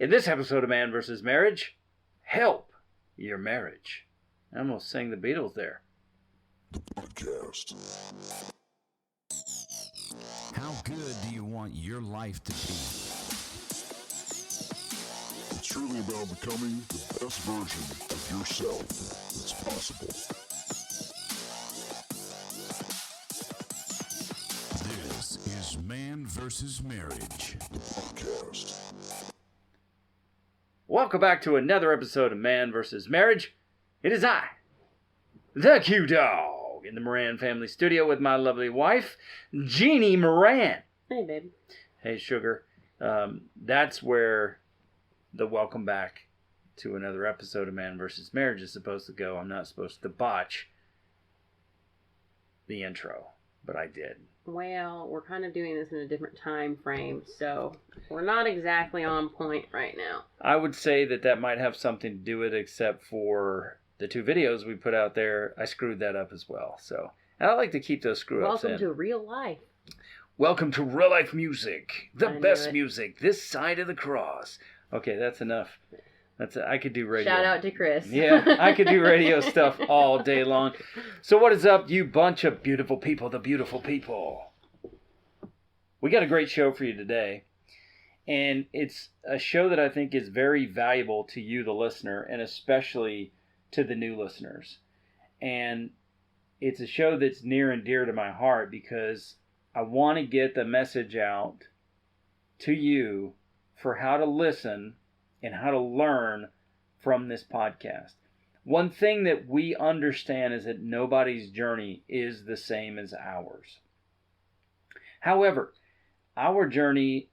In this episode of Man vs. Marriage, help your marriage. I almost sang the Beatles there. The podcast. How good do you want your life to be? It's truly about becoming the best version of yourself that's possible. This is Man vs. Marriage. The podcast. Welcome back to another episode of Man vs. Marriage. It is I, the Q-Dog, in the Moran family studio with my lovely wife, Jeannie Moran. Hey, babe. Hey, sugar. That's where the welcome back to another episode of Man vs. Marriage is supposed to go. I'm not supposed to botch the intro, but I did. Well, we're kind of doing this in a different time frame, so we're not exactly on point right now. I would say that might have something to do with it, except for the two videos we put out there. I screwed that up as well. So, and I like to keep those screw-ups in. Welcome to real life. Welcome to real life music. The I best knew it. music this side of the cross. Okay, that's enough. I could do radio. Shout out to Chris. Yeah, I could do radio stuff all day long. So what is up, you bunch of beautiful people, the beautiful people? We got a great show for you today. And it's a show that I think is very valuable to you, the listener, and especially to the new listeners. And it's a show that's near and dear to my heart because I want to get the message out to you for how to listen and how to learn from this podcast. One thing that we understand is that nobody's journey is the same as ours. However, our journey,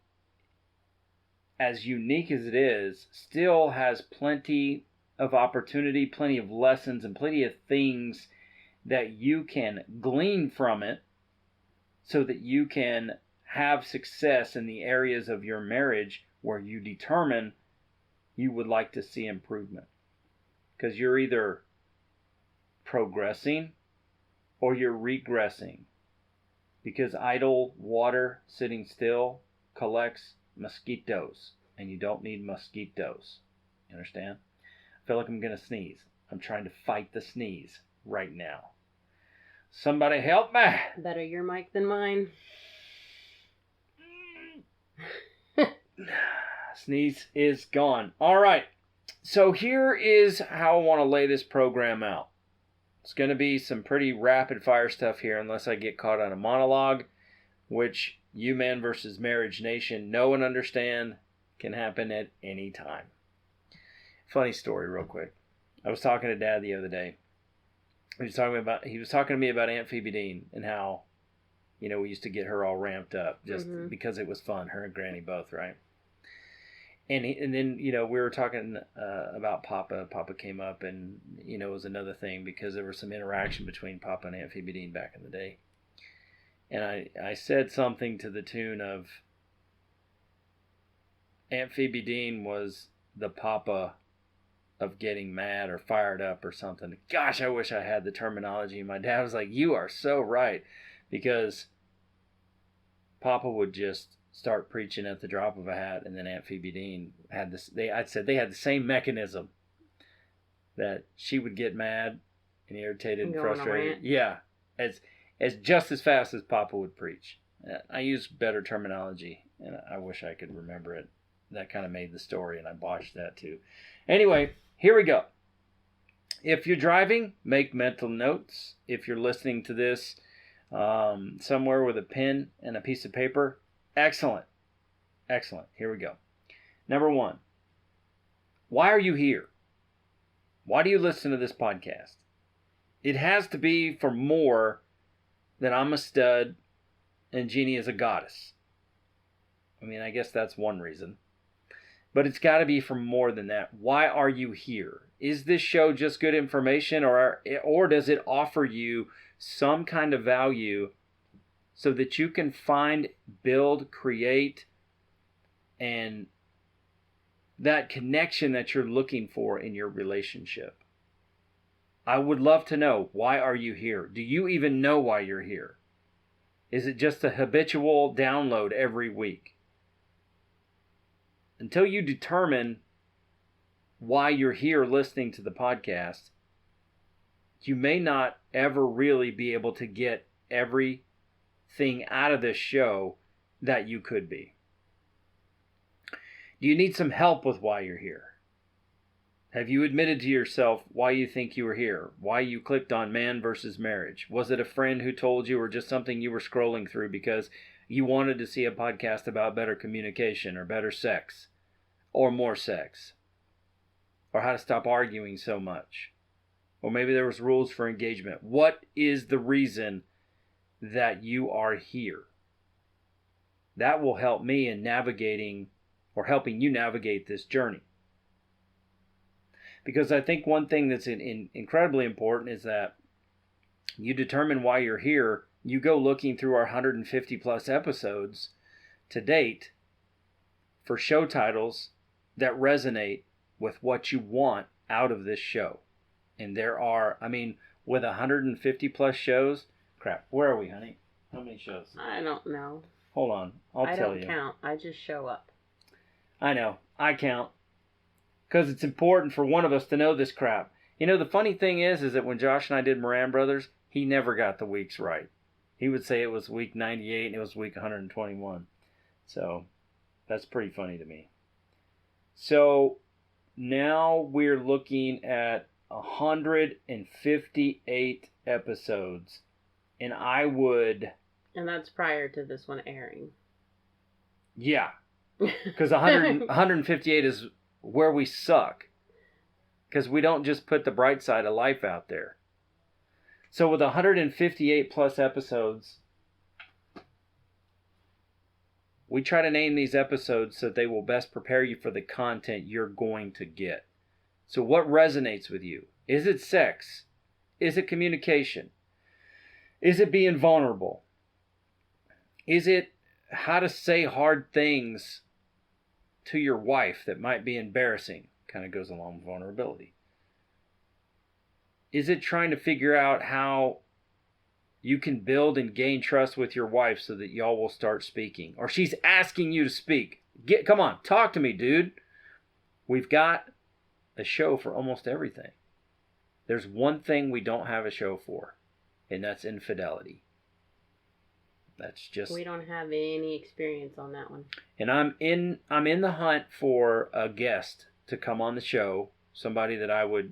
as unique as it is, still has plenty of opportunity, plenty of lessons, and plenty of things that you can glean from it so that you can have success in the areas of your marriage where you determine you would like to see improvement. Because you're either progressing or you're regressing. Because idle water sitting still collects mosquitoes. And you don't need mosquitoes. You understand? I feel like I'm going to sneeze. I'm trying to fight the sneeze right now. Somebody help me. Better your mic than mine. Sneeze is gone. All right. So here is how I want to lay this program out. It's going to be some pretty rapid fire stuff here unless I get caught on a monologue, which you Man vs. Marriage Nation know and understand can happen at any time. Funny story real quick. I was talking to Dad the other day. He was talking to me about Aunt Phoebe Dean and how, we used to get her all ramped up just because it was fun. Her and Granny both, right? And then, we were talking about Papa. Papa came up and, it was another thing because there was some interaction between Papa and Aunt Phoebe Dean back in the day. And I said something to the tune of, Aunt Phoebe Dean was the Papa of getting mad or fired up or something. Gosh, I wish I had the terminology. And my dad was like, you are so right. Because Papa would just start preaching at the drop of a hat, and then Aunt Phoebe Dean had this. They had the same mechanism that she would get mad and irritated and frustrated. Yeah, as just as fast as Papa would preach. I use better terminology, and I wish I could remember it. That kind of made the story, and I botched that too. Anyway, here we go. If you're driving, make mental notes. If you're listening to this somewhere with a pen and a piece of paper, excellent. Excellent. Here we go. Number 1. Why are you here? Why do you listen to this podcast? It has to be for more than I'm a stud and Jeannie is a goddess. I mean, I guess that's one reason. But it's got to be for more than that. Why are you here? Is this show just good information, or does it offer you some kind of value so that you can find, build, create, and that connection that you're looking for in your relationship? I would love to know, why are you here? Do you even know why you're here? Is it just a habitual download every week? until you determine why you're here listening to the podcast, you may not ever really be able to get everything out of this show that you could be. Do you need some help with why you're here? Have you admitted to yourself why you think you were here? Why you clicked on Man versus Marriage? Was it a friend who told you, or just something you were scrolling through because you wanted to see a podcast about better communication or better sex or more sex or how to stop arguing so much? Or maybe there was rules for engagement. What is the reason that you are here? That will help me in navigating or helping you navigate this journey. Because I think one thing that's incredibly important is that you determine why you're here. You go looking through our 150 plus episodes to date for show titles that resonate with what you want out of this show. And there are, with 150 plus shows, crap, where are we, honey? How many shows? I don't know. Hold on, I'll tell you. I don't count. I just show up. I know, I count. Because it's important for one of us to know this crap. You know, the funny thing is that when Josh and I did Moran Brothers, he never got the weeks right. He would say it was week 98 and it was week 121. So, that's pretty funny to me. So, now we're looking at 158 episodes. And I would... And that's prior to this one airing. Yeah. Because 158 is... where we suck, because we don't just put the bright side of life out there. So with 158 plus episodes, we try to name these episodes so that they will best prepare you for the content you're going to get. So what resonates with you? Is it sex? Is it communication? Is it being vulnerable? Is it how to say hard things to your wife that might be embarrassing? Kind of goes along with vulnerability. Is it trying to figure out how you can build and gain trust with your wife so that y'all will start speaking? Or she's asking you to speak. Come on, talk to me, dude. We've got a show for almost everything. There's one thing we don't have a show for, and that's infidelity. That's just... We don't have any experience on that one. And I'm in the hunt for a guest to come on the show, somebody that I would,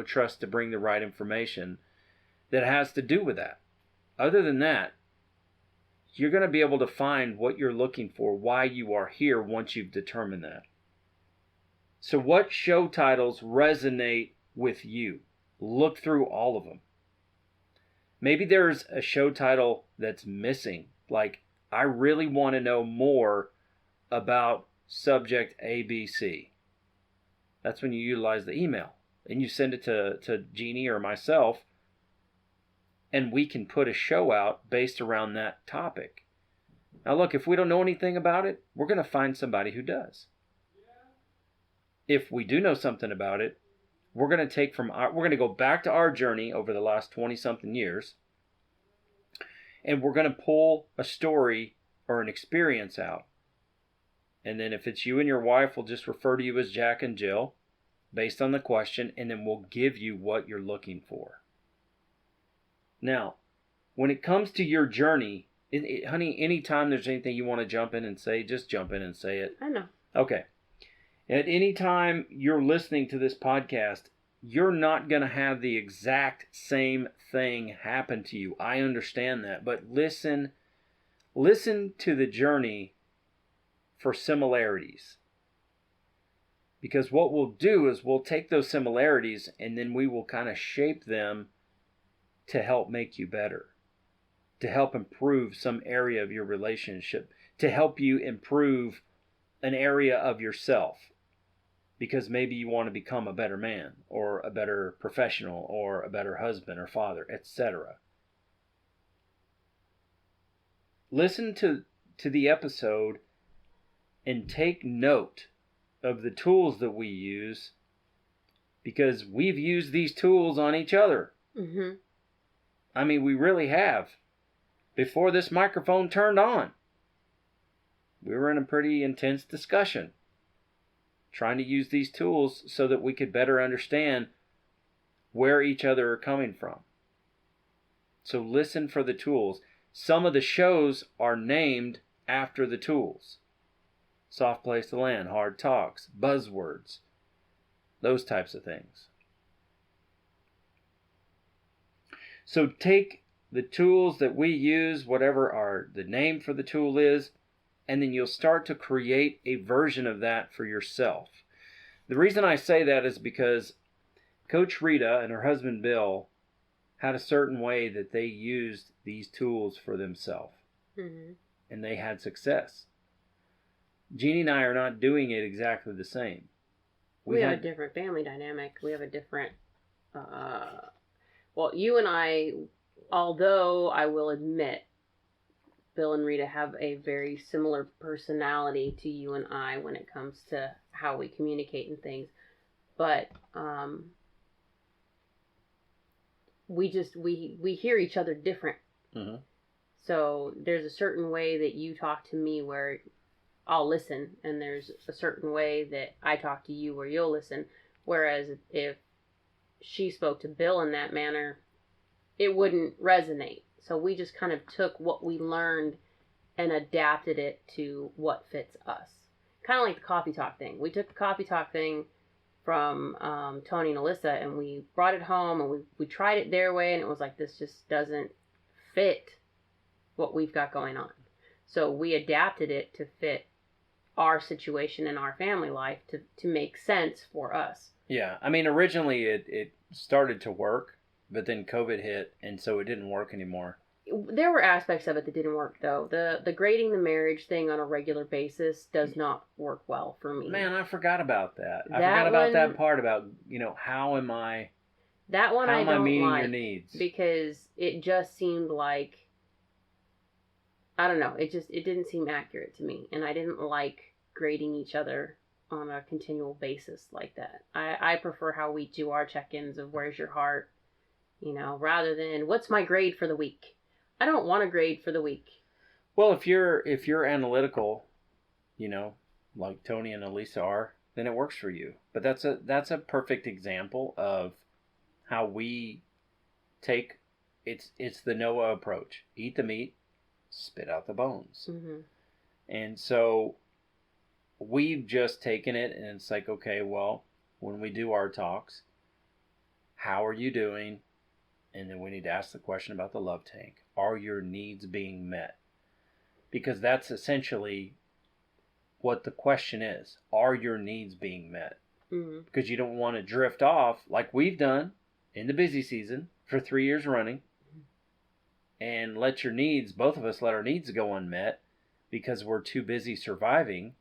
trust to bring the right information that has to do with that. Other than that, you're going to be able to find what you're looking for, why you are here once you've determined that. So what show titles resonate with you? Look through all of them. Maybe there's a show title that's missing. Like, I really want to know more about subject ABC. That's when you utilize the email. And you send it to Jeannie or myself. And we can put a show out based around that topic. Now look, if we don't know anything about it, we're going to find somebody who does. If we do know something about it, we're going to go back to our journey over the last 20-something years, and we're going to pull a story or an experience out. And then if it's you and your wife, we'll just refer to you as Jack and Jill based on the question, and then we'll give you what you're looking for. Now, when it comes to your journey, honey, anytime there's anything you want to jump in and say, just jump in and say it. I know. Okay. At any time you're listening to this podcast, you're not going to have the exact same thing happen to you. I understand that. But listen to the journey for similarities. Because what we'll do is we'll take those similarities and then we will kind of shape them to help make you better. To help improve some area of your relationship. To help you improve an area of yourself. Because maybe you want to become a better man or a better professional or a better husband or father, etc. Listen to the episode and take note of the tools that we use, because we've used these tools on each other. Mm-hmm. I mean, we really have. Before this microphone turned on, we were in a pretty intense discussion. trying to use these tools so that we could better understand where each other are coming from. So listen for the tools. Some of the shows are named after the tools. Soft Place to Land, Hard Talks, Buzzwords, those types of things. So take the tools that we use, whatever the name for the tool is, and then you'll start to create a version of that for yourself. The reason I say that is because Coach Rita and her husband Bill had a certain way that they used these tools for themselves. Mm-hmm. And they had success. Jeannie and I are not doing it exactly the same. We have a different family dynamic. We have a different... well, you and I, although I will admit, Bill and Rita have a very similar personality to you and I when it comes to how we communicate and things. But we hear each other different. Mm-hmm. So there's a certain way that you talk to me where I'll listen, and there's a certain way that I talk to you where you'll listen. Whereas if she spoke to Bill in that manner, it wouldn't resonate. So we just kind of took what we learned and adapted it to what fits us. Kind of like the coffee talk thing. We took the coffee talk thing from Tony and Alyssa, and we brought it home, and we tried it their way, and it was like, this just doesn't fit what we've got going on. So we adapted it to fit our situation and our family life to make sense for us. Yeah, I mean, originally it started to work, but then COVID hit, and so it didn't work anymore. There were aspects of it that didn't work, though. The grading the marriage thing on a regular basis does not work well for me. Man, I forgot about that. I forgot about that part about, how am I... That one I don't meeting your needs? Because it just seemed like... I don't know. It didn't seem accurate to me. And I didn't like grading each other on a continual basis like that. I prefer how we do our check-ins of where's your heart, rather than what's my grade for the week. I don't want a grade for the week. Well, if you're analytical, like Tony and Elisa are, then it works for you. But that's a perfect example of how we take it's the Noah approach. Eat the meat, spit out the bones. Mm-hmm. And so we've just taken it, and it's like, okay, well, when we do our talks, how are you doing? And then we need to ask the question about the love tank. Are your needs being met? Because that's essentially what the question is. Are your needs being met? Mm-hmm. Because you don't want to drift off like we've done in the busy season for 3 years running, and let your needs, both of us let our needs go unmet because we're too busy surviving,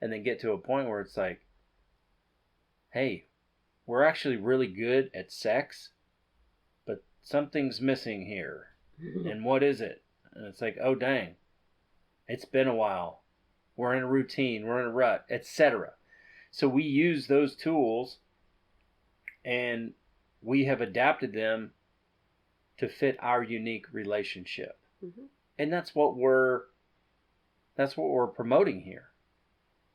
and then get to a point where it's like, hey, we're actually really good at sex, but something's missing here. And what is it? And it's like, oh dang, it's been a while. We're in a routine, we're in a rut, etc. So we use those tools, and we have adapted them to fit our unique relationship. Mm-hmm. And that's what we're promoting here.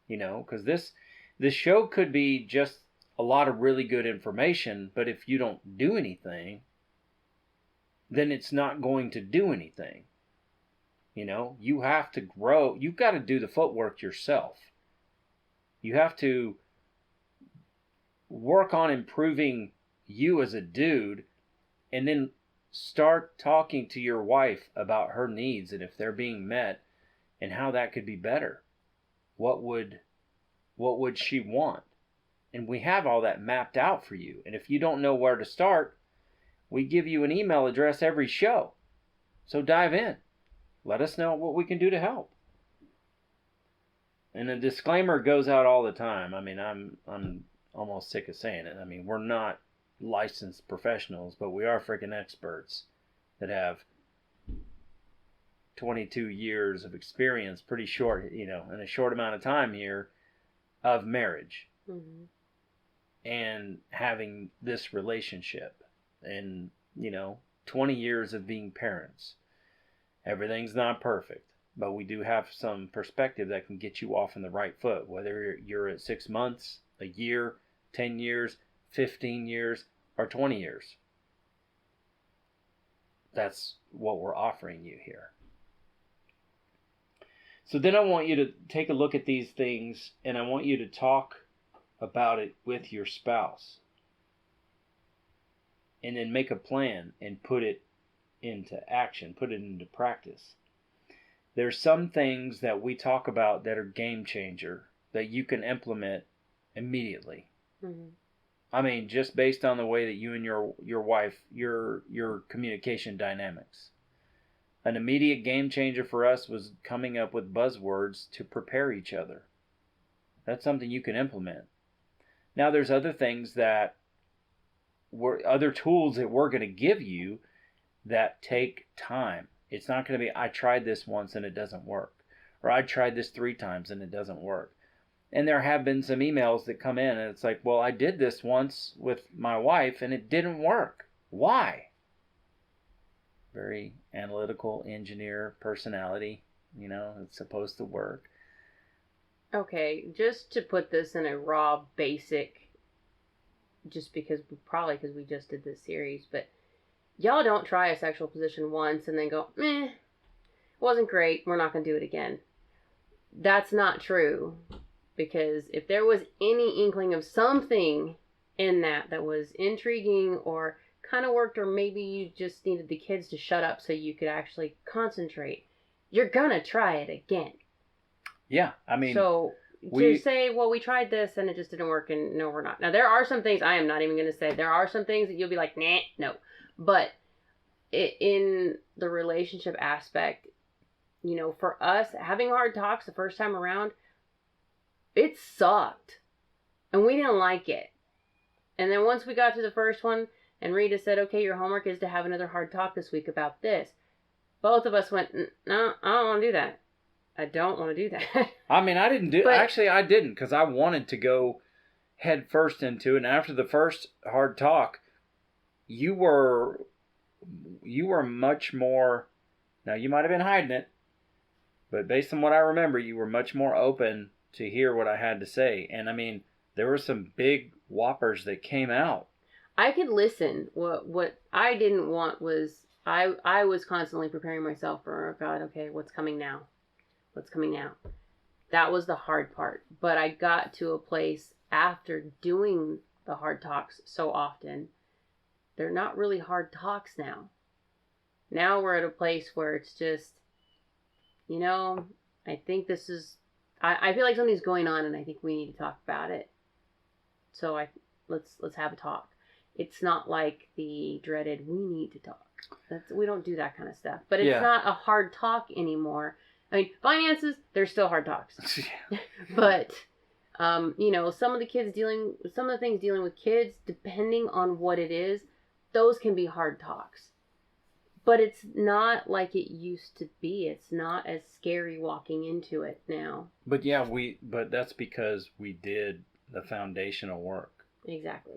Because this show could be just a lot of really good information, but if you don't do anything, then it's not going to do anything. You have to grow. You've got to do the footwork yourself. You have to work on improving you as a dude, and then start talking to your wife about her needs and if they're being met and how that could be better. What would she want? And we have all that mapped out for you. And if you don't know where to start, we give you an email address every show. So dive in. Let us know what we can do to help. And a disclaimer goes out all the time. I mean, I'm almost sick of saying it. I mean, we're not licensed professionals, but we are freaking experts that have 22 years of experience, pretty short, in a short amount of time here, of marriage. Mm-hmm. And having this relationship, and 20 years of being parents. Everything's not perfect, but we do have some perspective that can get you off on the right foot, whether you're at 6 months, a year, 10 years, 15 years, or 20 years. That's what we're offering you here. So then I want you to take a look at these things, and I want you to talk about it with your spouse. And then make a plan and put it into action, put it into practice. There's some things that we talk about that are game changer that you can implement immediately. Mm-hmm. I mean, just based on the way that you and your wife, your communication dynamics. An immediate game changer for us was coming up with buzzwords to prepare each other. That's something you can implement. Now, there's other things that other tools that we're going to give you that take time. It's not going to be, I tried this once and it doesn't work. Or I tried this 3 times and it doesn't work. And there have been some emails that come in and it's like, well, I did this once with my wife and it didn't work. Why? Very analytical engineer personality, it's supposed to work. Okay, just to put this in a raw basic, just because we just did this series, but y'all don't try a sexual position once and then go, it wasn't great, we're not going to do it again. That's not true, because if there was any inkling of something in that was intriguing or kind of worked, or maybe you just needed the kids to shut up so you could actually concentrate, you're gonna try it again. Yeah, I mean, so to say, well, we tried this and it just didn't work, and no, we're not. Now, there are some things, I am not even going to say, there are some things that you'll be like, nah, no. But in the relationship aspect, for us, having hard talks the first time around, it sucked. And we didn't like it. And then once we got to the first one, and Rita said, okay, your homework is to have another hard talk this week about this. Both of us went, no, I don't want to do that. I don't want to do that. I mean, I didn't do... Actually, I didn't, because I wanted to go head first into it. And after the first hard talk, you were much more... Now, you might have been hiding it, but based on what I remember, you were much more open to hear what I had to say. And, I mean, there were some big whoppers that came out. I could listen. What I didn't want was... I was constantly preparing myself for, oh, God, okay, what's coming now? What's coming now? That was the hard part. But I got to a place after doing the hard talks so often, they're not really hard talks now. Now we're at a place where it's just, I think this is, I feel like something's going on and I think we need to talk about it. So let's have a talk. It's not like the dreaded, we need to talk. We don't do that kind of stuff. But it's not a hard talk anymore. I mean, finances, they're still hard talks. But, some of the things dealing with kids, depending on what it is, those can be hard talks. But it's not like it used to be. It's not as scary walking into it now. But but that's because we did the foundational work. Exactly.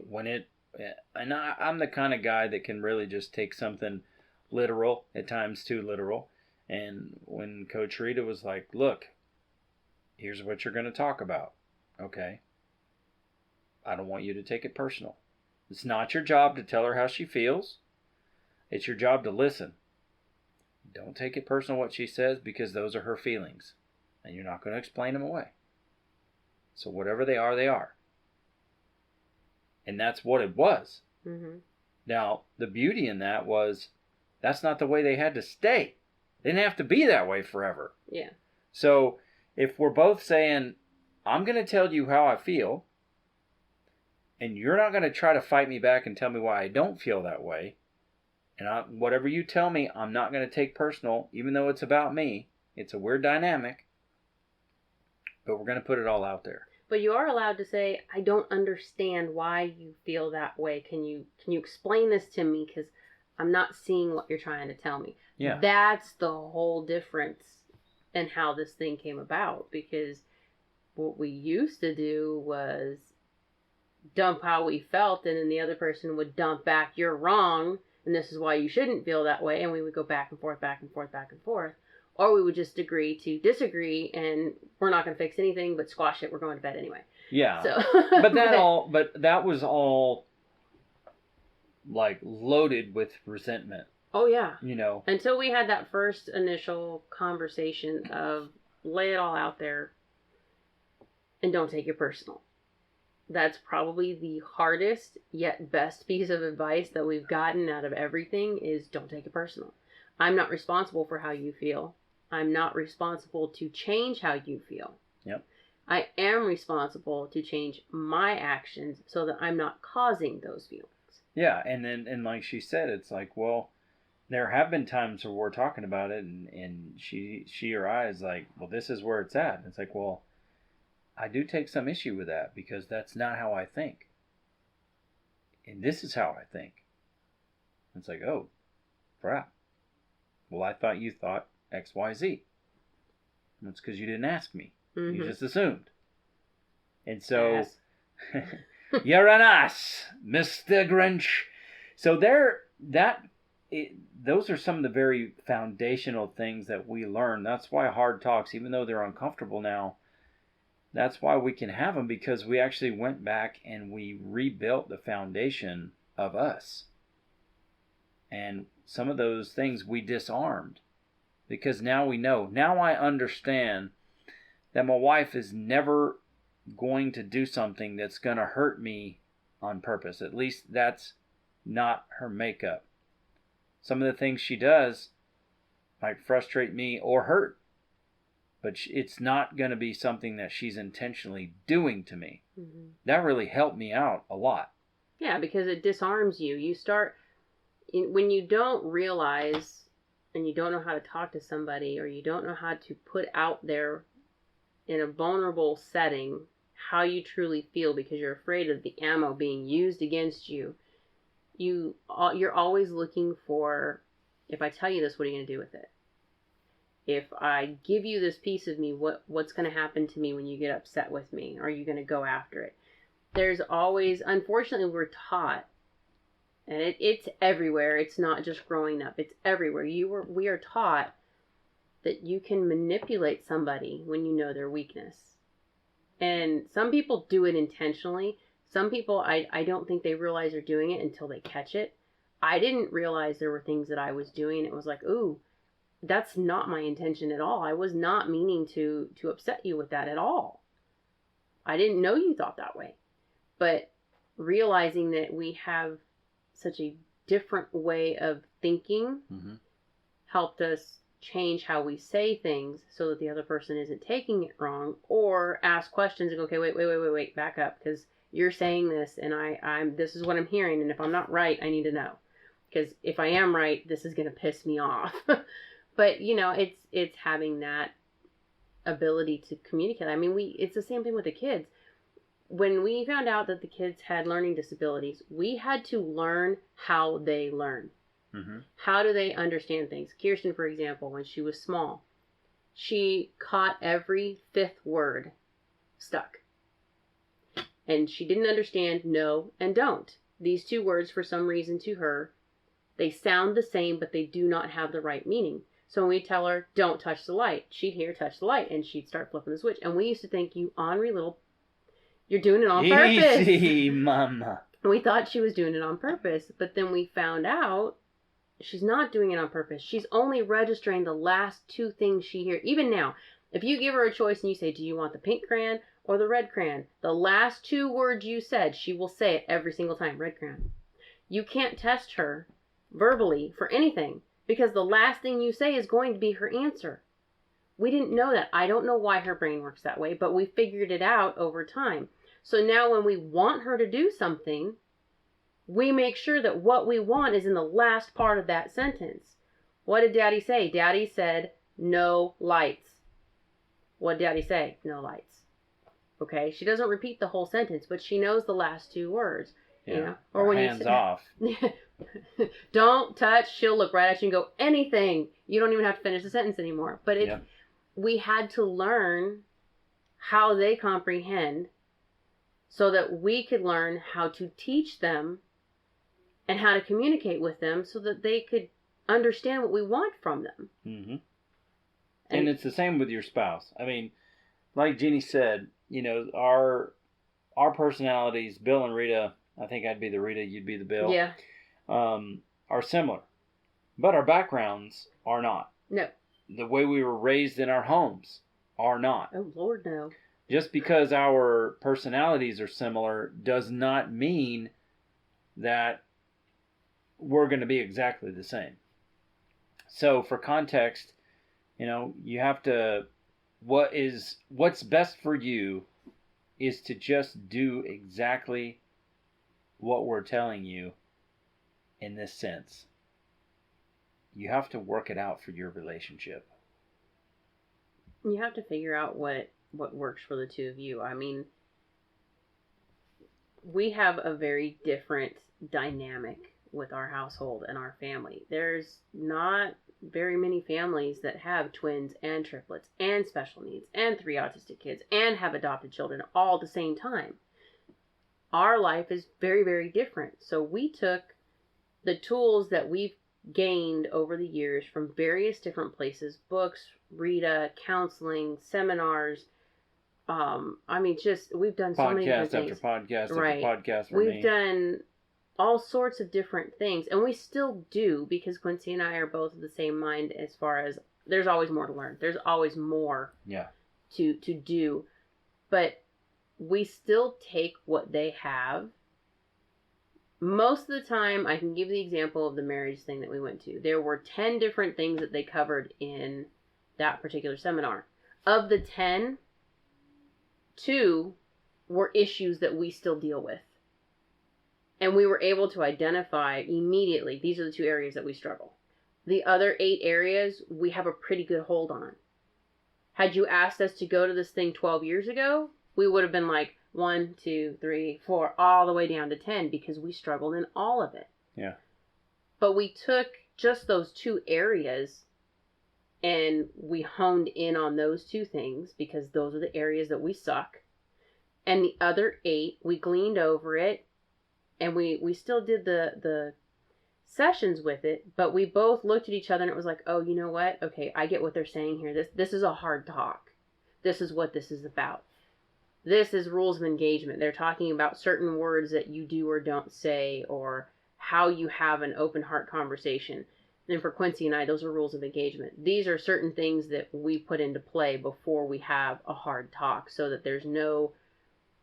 And I'm the kind of guy that can really just take something literal, at times too literal. And when Coach Rita was like, look, here's what you're going to talk about. Okay. I don't want you to take it personal. It's not your job to tell her how she feels. It's your job to listen. Don't take it personal what she says, because those are her feelings. And you're not going to explain them away. So whatever they are, they are. And that's what it was. Mm-hmm. Now, the beauty in that was, that's not the way they had to stay. They didn't have to be that way forever. Yeah. So if we're both saying, I'm going to tell you how I feel, and you're not going to try to fight me back and tell me why I don't feel that way, and whatever you tell me, I'm not going to take personal, even though it's about me. It's a weird dynamic, but we're going to put it all out there. But you are allowed to say, I don't understand why you feel that way. Can you explain this to me? Because I'm not seeing what you're trying to tell me. Yeah. That's the whole difference in how this thing came about. Because what we used to do was dump how we felt, and then the other person would dump back, you're wrong, and this is why you shouldn't feel that way. And we would go back and forth, back and forth, back and forth. or we would just agree to disagree, and we're not going to fix anything but squash it. We're going to bed anyway. Yeah. So, but that was all like loaded with resentment. Oh yeah. You know. Until we had that first initial conversation of lay it all out there and don't take it personal. That's probably the hardest yet best piece of advice that we've gotten out of everything is don't take it personal. I'm not responsible for how you feel. I'm not responsible to change how you feel. Yep. I am responsible to change my actions so that I'm not causing those feelings. Yeah, and like she said, it's like, well, there have been times where we're talking about it and she or I is like, well, this is where it's at. And it's like, well, I do take some issue with that because that's not how I think. And this is how I think. It's like, oh, crap. Well, I thought you thought X, Y, Z. And it's because you didn't ask me. Mm-hmm. You just assumed. And so, yes. You're an ass, Mr. Grinch. So those are some of the very foundational things that we learn. That's why hard talks, even though they're uncomfortable now, that's why we can have them, because we actually went back and we rebuilt the foundation of us. And some of those things we disarmed because now we know. Now I understand that my wife is never going to do something that's going to hurt me on purpose. At least that's not her makeup. Some of the things she does might frustrate me or hurt. But it's not going to be something that she's intentionally doing to me. Mm-hmm. That really helped me out a lot. Yeah, because it disarms you. You start, when you don't realize and you don't know how to talk to somebody, or you don't know how to put out there in a vulnerable setting how you truly feel because you're afraid of the ammo being used against you, you're always looking for, if I tell you this, what are you going to do with it? If I give you this piece of me, what's going to happen to me when you get upset with me? Are you going to go after it? There's always, unfortunately, we're taught, and it's everywhere. It's not just growing up. It's everywhere. We are taught that you can manipulate somebody when you know their weakness. And some people do it intentionally. Some people, I don't think they realize they're doing it until they catch it. I didn't realize there were things that I was doing. It was like, ooh, that's not my intention at all. I was not meaning to upset you with that at all. I didn't know you thought that way. But realizing that we have such a different way of thinking mm-hmm. helped us change how we say things so that the other person isn't taking it wrong, or ask questions and go, okay, wait, back up, because you're saying this and I'm this is what I'm hearing, and if I'm not right, I need to know. Because if I am right, this is going to piss me off. But, it's having that ability to communicate. I mean, it's the same thing with the kids. When we found out that the kids had learning disabilities, we had to learn how they learn. Mm-hmm. How do they understand things? Kirsten, for example, when she was small, she caught every fifth word stuck. And she didn't understand no and don't. These two words, for some reason to her, they sound the same, but they do not have the right meaning. So when we tell her, don't touch the light, she'd hear touch the light, and she'd start flipping the switch. And we used to think, you ornery little, you're doing it on purpose. Easy, mama. We thought she was doing it on purpose, but then we found out she's not doing it on purpose. She's only registering the last two things she hears. Even now, if you give her a choice and you say, do you want the pink crayon or the red crayon? The last two words you said, she will say it every single time, red crayon. You can't test her verbally for anything, because the last thing you say is going to be her answer. We didn't know that. I don't know why her brain works that way, but we figured it out over time. So now when we want her to do something, we make sure that what we want is in the last part of that sentence. What did Daddy say? Daddy said, no lights. What did Daddy say? No lights. Okay, she doesn't repeat the whole sentence, but she knows the last two words. Yeah, or when hands off. Don't touch. She'll look right at you and go, anything. You don't even have to finish the sentence anymore. But we had to learn how they comprehend so that we could learn how to teach them and how to communicate with them so that they could understand what we want from them. Mm-hmm. And it's the same with your spouse. I mean, like Jeannie said, you know, our personalities, Bill and Rita, I think I'd be the Rita, you'd be the Bill. Yeah. Are similar. But our backgrounds are not. No. The way we were raised in our homes are not. Oh, Lord, no. Just because our personalities are similar does not mean that we're going to be exactly the same. So for context, you know, you have to, what's best for you is to just do exactly what we're telling you in this sense. You have to work it out for your relationship. You have to figure out what works for the two of you. I mean, we have a very different dynamic with our household and our family. There's not very many families that have twins and triplets and special needs and 3 autistic kids and have adopted children all at the same time. Our life is very, very different. So we took the tools that we've gained over the years from various different places, books, Rita, counseling, seminars. I mean, just, we've done so many different things. Podcast right. after podcast for We've me. done all sorts of different things, and we still do, because Quincy and I are both of the same mind as far as there's always more to learn. There's always more to do. But we still take what they have. Most of the time, I can give the example of the marriage thing that we went to. There were 10 different things that they covered in that particular seminar. Of the 10, 2 were issues that we still deal with. And we were able to identify immediately, these are the 2 areas that we struggle. The other 8 areas, we have a pretty good hold on. Had you asked us to go to this thing 12 years ago, we would have been like 1, 2, 3, 4, all the way down to 10, because we struggled in all of it. Yeah. But we took just those 2 areas and we honed in on those 2 things, because those are the areas that we suck. And the other 8, we gleaned over it, and we still did the sessions with it, but we both looked at each other and it was like, oh, you know what? Okay, I get what they're saying here. This is a hard talk. This is what this is about. This is rules of engagement. They're talking about certain words that you do or don't say, or how you have an open heart conversation. And for Quincy and I, those are rules of engagement. These are certain things that we put into play before we have a hard talk, so that there's no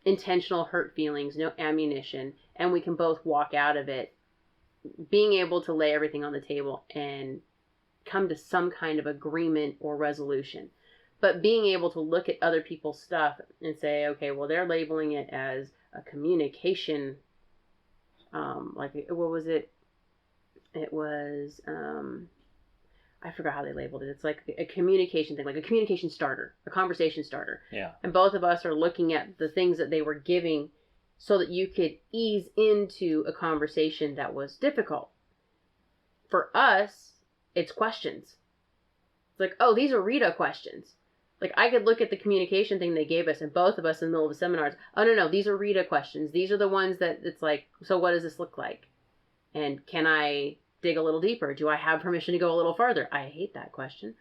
intentional hurt feelings, no ammunition, and we can both walk out of it being able to lay everything on the table and come to some kind of agreement or resolution. But being able to look at other people's stuff and say, okay, well, they're labeling it as a communication, like, what was it? It was, I forgot how they labeled it. It's like a communication thing, like a communication starter, a conversation starter. Yeah. And both of us are looking at the things that they were giving so that you could ease into a conversation that was difficult. For us, it's questions. It's like, oh, these are Rita questions. Like, I could look at the communication thing they gave us, and both of us in the middle of the seminars, oh, no, these are Rita questions. These are the ones that it's like, so what does this look like? And can I dig a little deeper? Do I have permission to go a little further? I hate that question.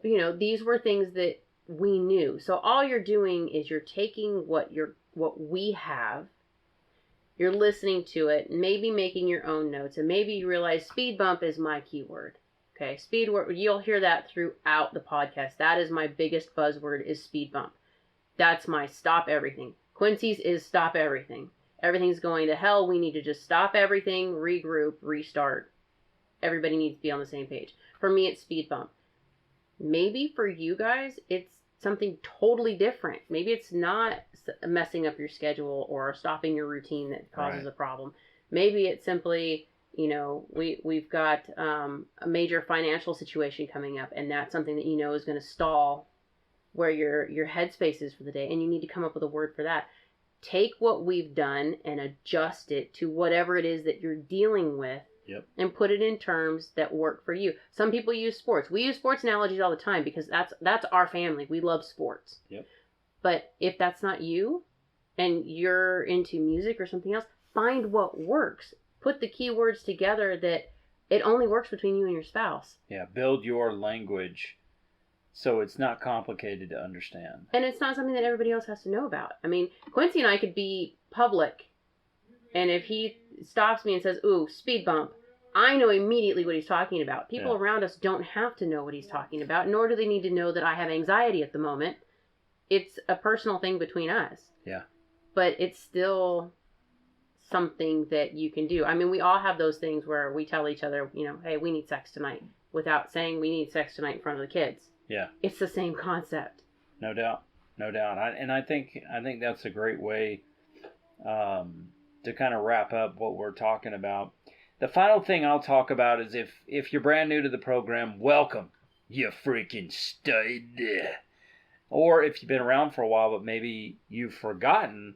You know, these were things that we knew. So all you're doing is you're taking what we have, you're listening to it, maybe making your own notes, and maybe you realize speed bump is my keyword. Okay, speed word, you'll hear that throughout the podcast. That is my biggest buzzword, is speed bump. That's my stop everything. Quincy's is stop everything. Everything's going to hell. We need to just stop everything, regroup, restart. Everybody needs to be on the same page. For me, it's speed bump. Maybe for you guys, it's something totally different. Maybe it's not messing up your schedule or stopping your routine that causes a problem. Maybe it's simply, you know, we've got a major financial situation coming up, and that's something that you know is going to stall where your headspace is for the day, and you need to come up with a word for that. Take what we've done and adjust it to whatever it is that you're dealing with. Yep. And put it in terms that work for you. Some people use sports. We use sports analogies all the time because that's our family. We love sports. Yep. But if that's not you and you're into music or something else, find what works. Put the keywords together that it only works between you and your spouse. Yeah, build your language So it's not complicated to understand. And it's not something that everybody else has to know about. I mean, Quincy and I could be public, and if he stops me and says, ooh, speed bump, I know immediately what he's talking about. People around us don't have to know what he's talking about, nor do they need to know that I have anxiety at the moment. It's a personal thing between us. Yeah. But it's still something that you can do. I mean, we all have those things where we tell each other, you know, hey, we need sex tonight, without saying we need sex tonight in front of the kids. Yeah. It's the same concept. No doubt. No doubt. I think that's a great way to kind of wrap up what we're talking about. The final thing I'll talk about is if you're brand new to the program, welcome, you freaking stud. Or if you've been around for a while, but maybe you've forgotten,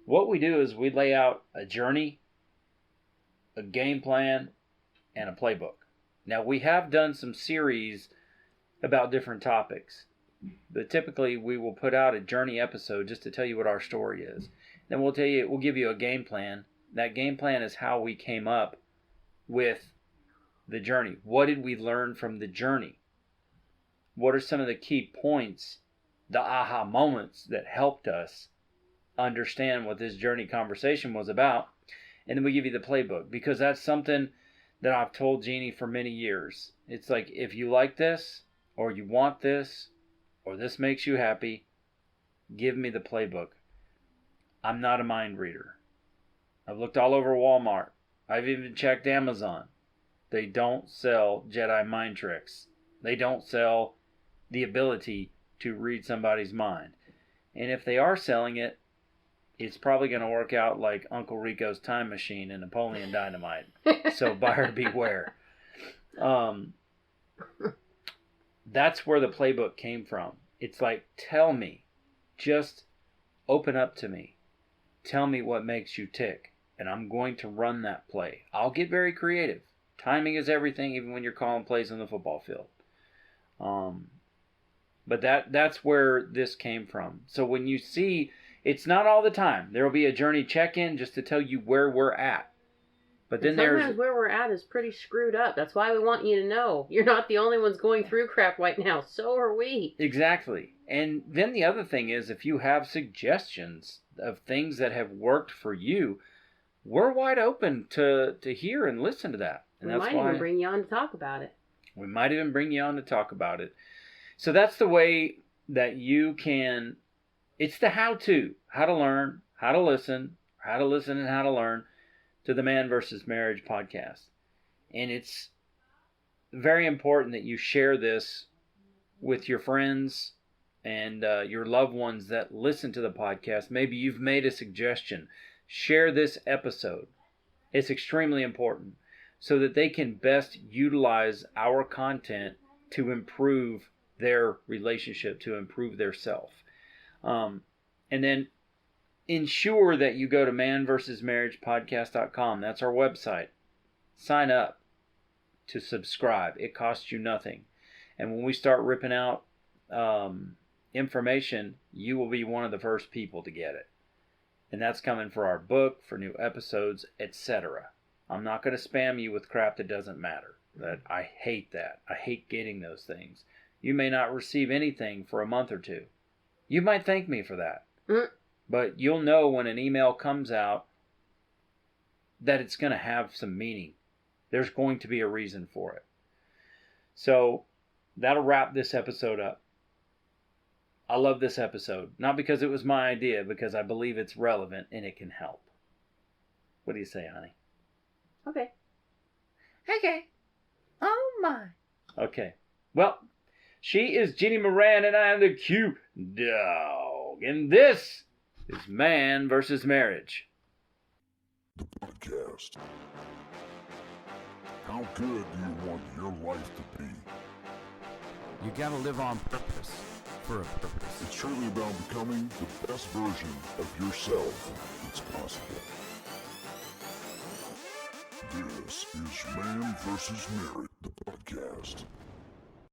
what we do is we lay out a journey, a game plan, and a playbook. Now, we have done some series about different topics, but typically we will put out a journey episode just to tell you what our story is. Then we'll give you a game plan. That game plan is how we came up with the journey. What did we learn from the journey? What are some of the key points, the aha moments that helped us understand what this journey conversation was about? And then we give you the playbook, because that's something that I've told Jeannie for many years. It's like, if you like this, or you want this, or this makes you happy, give me the playbook. I'm not a mind reader. I've looked all over Walmart. I've even checked Amazon. They don't sell Jedi mind tricks. They don't sell the ability to read somebody's mind. And if they are selling it, it's probably going to work out like Uncle Rico's Time Machine and Napoleon Dynamite. So buyer beware. That's where the playbook came from. It's like, tell me. Just open up to me. Tell me what makes you tick. And I'm going to run that play. I'll get very creative. Timing is everything, even when you're calling plays on the football field. But that's where this came from. So when you see, it's not all the time. There will be a journey check-in just to tell you where we're at. But then sometimes where we're at is pretty screwed up. That's why we want you to know. You're not the only ones going through crap right now. So are we. Exactly. And then the other thing is, if you have suggestions of things that have worked for you, we're wide open to hear and listen to that. And we might even bring you on to talk about it. We might even bring you on to talk about it. So that's the way that you can, it's the how-to, how to learn, how to listen and how to learn to the Man vs. Marriage podcast. And it's very important that you share this with your friends and your loved ones that listen to the podcast. Maybe you've made a suggestion. Share this episode. It's extremely important so that they can best utilize our content to improve their relationship, to improve their self. And then ensure that you go to manvsmarriagepodcast.com. That's our website. Sign up to subscribe. It costs you nothing. And when we start ripping out information, you will be one of the first people to get it. And that's coming for our book, for new episodes, etc. I'm not going to spam you with crap that doesn't matter. I hate that. I hate getting those things. You may not receive anything for a month or two. You might thank me for that. But you'll know when an email comes out that it's going to have some meaning. There's going to be a reason for it. So that'll wrap this episode up. I love this episode. Not because it was my idea, because I believe it's relevant and it can help. What do you say, honey? Okay. Oh my. Okay. Well, she is Jeannie Moran and I am the Q Dog. And this is Man vs. Marriage. The podcast. How good do you want your life to be? You gotta live on purpose, for a purpose. It's truly about becoming the best version of yourself that's possible. This is Man vs. Marriage, the podcast.